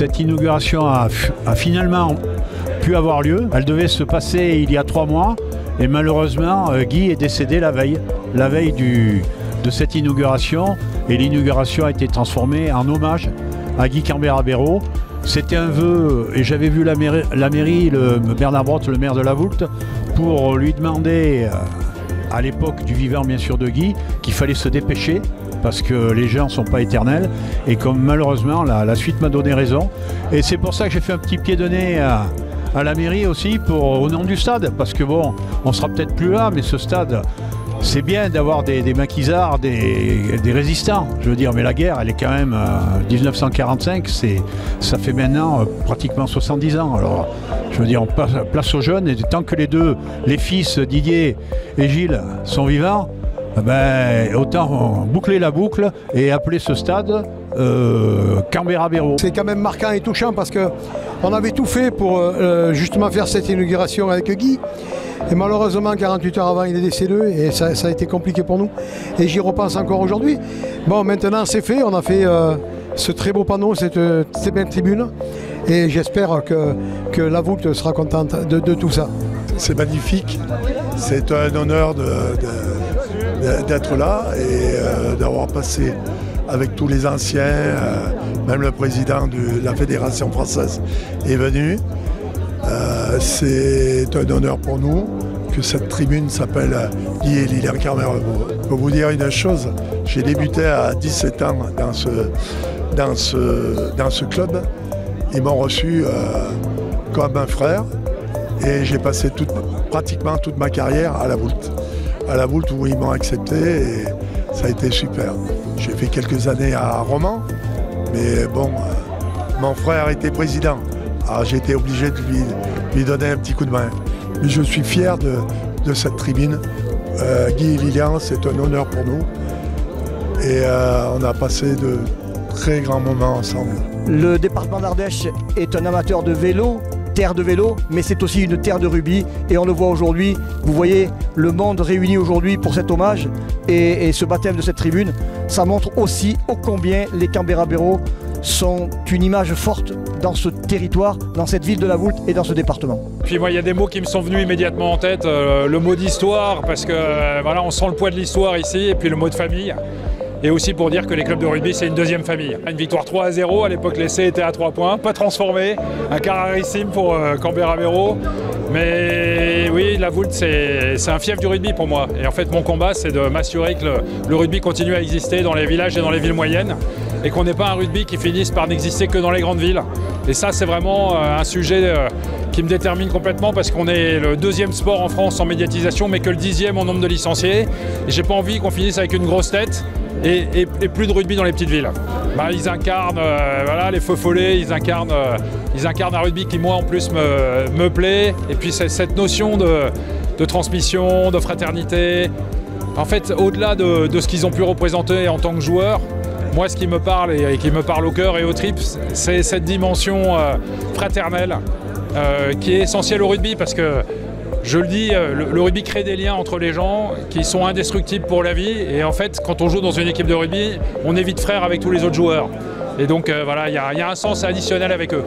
Cette inauguration a finalement pu avoir lieu. Elle devait se passer il y a 3 mois et malheureusement Guy est décédé la veille de cette inauguration, et l'inauguration a été transformée en hommage à Guy Cambera-Béraud. C'était un vœu, et j'avais vu la mairie, Bernard Brotte, le maire de la Voulte, pour lui demander, à l'époque du vivant bien sûr de Guy, qu'il fallait se dépêcher, parce que les gens ne sont pas éternels, et comme malheureusement la suite m'a donné raison. Et c'est pour ça que j'ai fait un petit pied de nez à la mairie aussi, au nom du stade, parce que bon, on sera peut-être plus là, mais ce stade, c'est bien d'avoir des maquisards, des résistants, je veux dire, mais la guerre, elle est quand même 1945, ça fait maintenant pratiquement 70 ans. Alors, je veux dire, on place aux jeunes, et tant que les fils Didier et Gilles sont vivants, ben, autant boucler la boucle et appeler ce stade Cambera-Béraud. C'est quand même marquant et touchant parce qu'on avait tout fait pour justement faire cette inauguration avec Guy. Et malheureusement, 48 heures avant, il est décédé et ça a été compliqué pour nous. Et j'y repense encore aujourd'hui. Bon, maintenant c'est fait, on a fait ce très beau panneau, cette belle tribune. Et j'espère que la Voulte sera contente de tout ça. C'est magnifique, c'est un honneur d'être là et d'avoir passé avec tous les anciens, même le président de la Fédération française est venu. C'est un honneur pour nous que cette tribune s'appelle Guy et Lilian Cambera-Béraud. Je peux vous dire une chose, j'ai débuté à 17 ans dans ce club. Ils m'ont reçu comme un frère et j'ai passé pratiquement toute ma carrière à la Voulte. À la Voulte où ils m'ont accepté et ça a été super. J'ai fait quelques années à Romans, mais bon, mon frère était président. Alors j'ai été obligé de lui donner un petit coup de main. Mais je suis fier de cette tribune. Guy et Lilian, c'est un honneur pour nous. Et on a passé de très grands moments ensemble. Le département d'Ardèche est un amateur de vélo, terre de vélo, mais c'est aussi une terre de rugby. Et on le voit aujourd'hui, vous voyez le monde réuni aujourd'hui pour cet hommage et ce baptême de cette tribune. Ça montre aussi ô combien les Cambera-Béraud sont une image forte dans ce territoire, dans cette ville de la Voulte et dans ce département. Puis moi, il y a des mots qui me sont venus immédiatement en tête. Le mot d'histoire, parce que voilà, on sent le poids de l'histoire ici, et puis le mot de famille. Et aussi pour dire que les clubs de rugby, c'est une deuxième famille. Une victoire 3-0, à l'époque l'essai était à 3 points, pas transformé, un quart rarissime pour Cambera-Béraud. Mais oui, la Voulte, c'est un fief du rugby pour moi. Et en fait, mon combat, c'est de m'assurer que le rugby continue à exister dans les villages et dans les villes moyennes, et qu'on n'ait pas un rugby qui finisse par n'exister que dans les grandes villes. Et ça, c'est vraiment un sujet qui me détermine complètement, parce qu'on est le 2e sport en France en médiatisation, mais que le 10e en nombre de licenciés. Et j'ai pas envie qu'on finisse avec une grosse tête et plus de rugby dans les petites villes. Bah, ils incarnent voilà, les feux follets, ils incarnent un rugby qui, moi, en plus, me plaît. Et puis cette notion de transmission, de fraternité. En fait, au-delà de ce qu'ils ont pu représenter en tant que joueurs, moi, ce qui me parle et qui me parle au cœur et aux tripes, c'est cette dimension fraternelle qui est essentielle au rugby, parce que, je le dis, le rugby crée des liens entre les gens qui sont indestructibles pour la vie. Et en fait, quand on joue dans une équipe de rugby, on est vite frère avec tous les autres joueurs. Et donc voilà, il y a un sens additionnel avec eux.